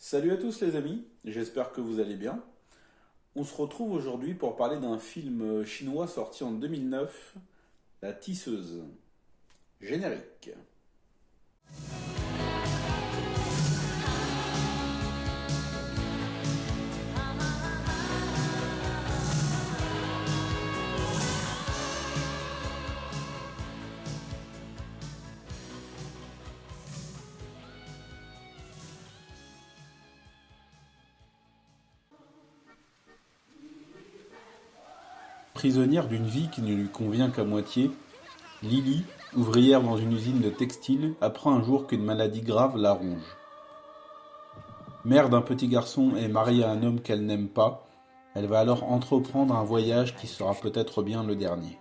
Salut à tous les amis, j'espère que vous allez bien. On se retrouve aujourd'hui pour parler d'un film chinois sorti en 2009, La Tisseuse. Générique. Prisonnière d'une vie qui ne lui convient qu'à moitié, Lily, ouvrière dans une usine de textile, apprend un jour qu'une maladie grave la ronge. Mère d'un petit garçon et mariée à un homme qu'elle n'aime pas, elle va alors entreprendre un voyage qui sera peut-être bien le dernier.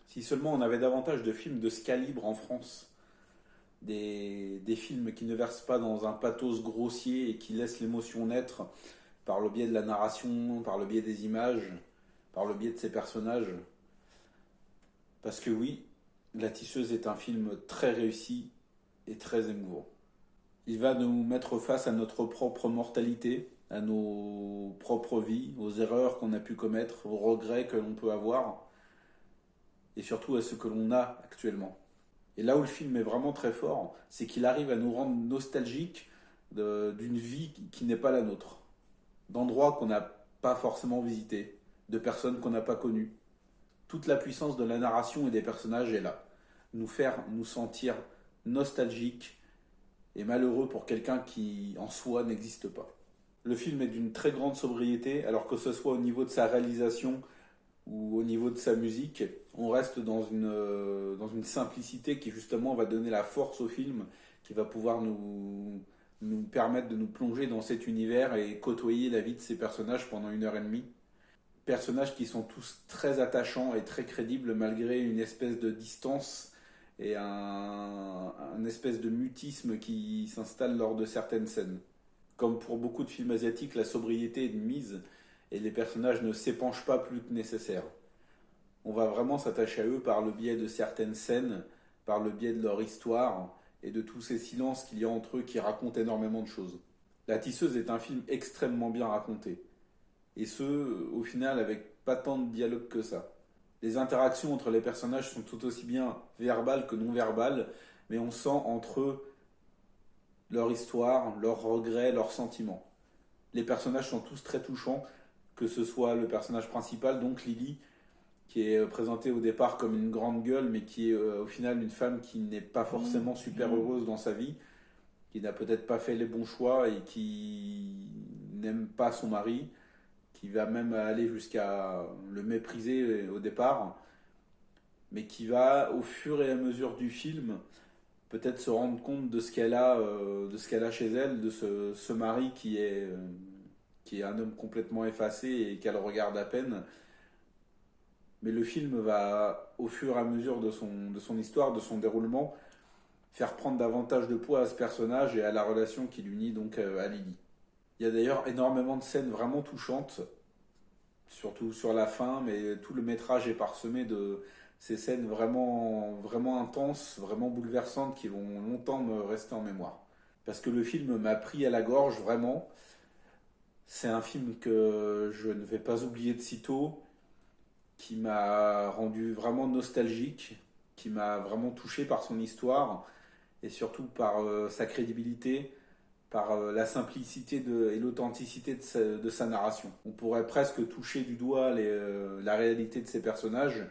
Si seulement on avait davantage de films de ce calibre en France, des films qui ne versent pas dans un pathos grossier et qui laissent l'émotion naître par le biais de la narration, par le biais des images, par le biais de ses personnages. Parce que oui, La Tisseuse est un film très réussi et très émouvant. Il va nous mettre face à notre propre mortalité, à nos propres vies, aux erreurs qu'on a pu commettre, aux regrets que l'on peut avoir, et surtout à ce que l'on a actuellement. Et là où le film est vraiment très fort, c'est qu'il arrive à nous rendre nostalgiques d'une vie qui n'est pas la nôtre, d'endroits qu'on n'a pas forcément visités, de personnes qu'on n'a pas connues. Toute la puissance de la narration et des personnages est là. Nous faire nous sentir nostalgiques et malheureux pour quelqu'un qui en soi n'existe pas. Le film est d'une très grande sobriété, alors que ce soit au niveau de sa réalisation ou au niveau de sa musique, on reste dans une simplicité qui justement va donner la force au film, qui va pouvoir nous permettre de nous plonger dans cet univers et côtoyer la vie de ces personnages pendant 1 heure et demie. Personnages qui sont tous très attachants et très crédibles malgré une espèce de distance et un espèce de mutisme qui s'installe lors de certaines scènes. Comme pour beaucoup de films asiatiques, la sobriété est de mise et les personnages ne s'épanchent pas plus que nécessaire. On va vraiment s'attacher à eux par le biais de certaines scènes, par le biais de leur histoire et de tous ces silences qu'il y a entre eux qui racontent énormément de choses. La Tisseuse est un film extrêmement bien raconté. Et ce, au final, avec pas tant de dialogue que ça. Les interactions entre les personnages sont tout aussi bien verbales que non verbales, mais on sent entre eux leur histoire, leurs regrets, leurs sentiments. Les personnages sont tous très touchants, que ce soit le personnage principal, donc Lily, qui est présentée au départ comme une grande gueule, mais qui est au final une femme qui n'est pas forcément super heureuse dans sa vie, qui n'a peut-être pas fait les bons choix et qui n'aime pas son mari, qui va même aller jusqu'à le mépriser au départ, mais qui va, au fur et à mesure du film, peut-être se rendre compte de ce qu'elle a chez elle, de ce mari qui est un homme complètement effacé et qu'elle regarde à peine. Mais le film va, au fur et à mesure de son histoire, de son déroulement, faire prendre davantage de poids à ce personnage et à la relation qui l'unit donc à Lily. Il y a d'ailleurs énormément de scènes vraiment touchantes, surtout sur la fin, mais tout le métrage est parsemé de ces scènes vraiment, vraiment intenses, vraiment bouleversantes qui vont longtemps me rester en mémoire. Parce que le film m'a pris à la gorge, vraiment. C'est un film que je ne vais pas oublier de sitôt, qui m'a rendu vraiment nostalgique, qui m'a vraiment touché par son histoire et surtout par sa crédibilité, par la simplicité et l'authenticité de sa narration. On pourrait presque toucher du doigt la réalité de ces personnages,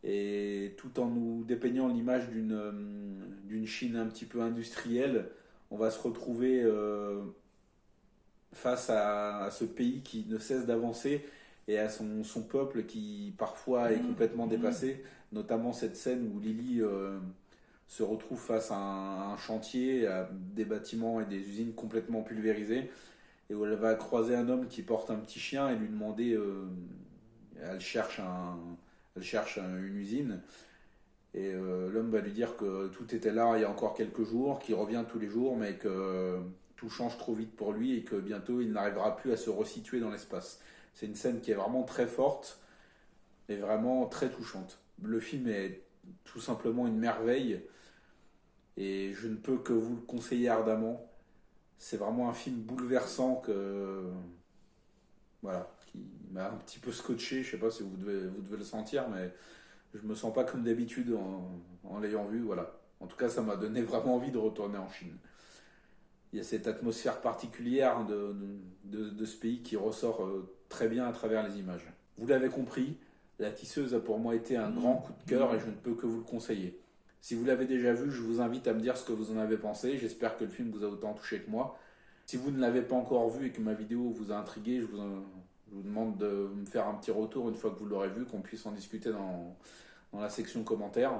et tout en nous dépeignant l'image d'une Chine un petit peu industrielle, on va se retrouver face à ce pays qui ne cesse d'avancer et à son peuple qui parfois est complètement dépassé, notamment cette scène où Lily se retrouve face à un chantier, à des bâtiments et des usines complètement pulvérisées, et où elle va croiser un homme qui porte un petit chien et lui demander, elle cherche, une usine, et l'homme va lui dire que tout était là il y a encore quelques jours, qu'il revient tous les jours, mais que tout change trop vite pour lui et que bientôt il n'arrivera plus à se resituer dans l'espace. C'est une scène qui est vraiment très forte et vraiment très touchante. Le film est tout simplement une merveille et je ne peux que vous le conseiller ardemment. C'est vraiment un film bouleversant voilà, qui m'a un petit peu scotché. Je sais pas si vous devez le sentir, mais je me sens pas comme d'habitude en l'ayant vu. Voilà. En tout cas, ça m'a donné vraiment envie de retourner en Chine. Il y a cette atmosphère particulière de ce pays qui ressort très bien à travers les images. Vous l'avez compris, La Tisseuse a pour moi été un grand coup de cœur et je ne peux que vous le conseiller. Si vous l'avez déjà vu, je vous invite à me dire ce que vous en avez pensé. J'espère que le film vous a autant touché que moi. Si vous ne l'avez pas encore vu et que ma vidéo vous a intrigué, je vous demande de me faire un petit retour une fois que vous l'aurez vu, qu'on puisse en discuter dans la section commentaires.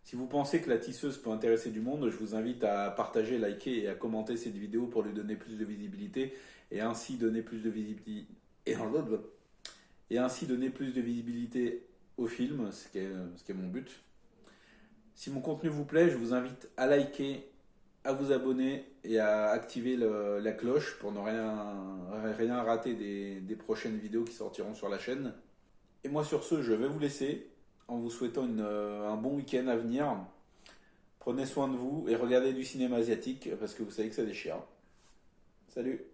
Si vous pensez que La Tisseuse peut intéresser du monde, je vous invite à partager, liker et à commenter cette vidéo pour lui donner plus de visibilité et ainsi donner plus de visibilité et ainsi donner plus de visibilité au film, ce qui est mon but. Si mon contenu vous plaît, je vous invite à liker, à vous abonner et à activer la cloche pour ne rien rater des prochaines vidéos qui sortiront sur la chaîne. Et moi sur ce, je vais vous laisser en vous souhaitant un bon week-end à venir. Prenez soin de vous et regardez du cinéma asiatique parce que vous savez que ça déchire. Salut!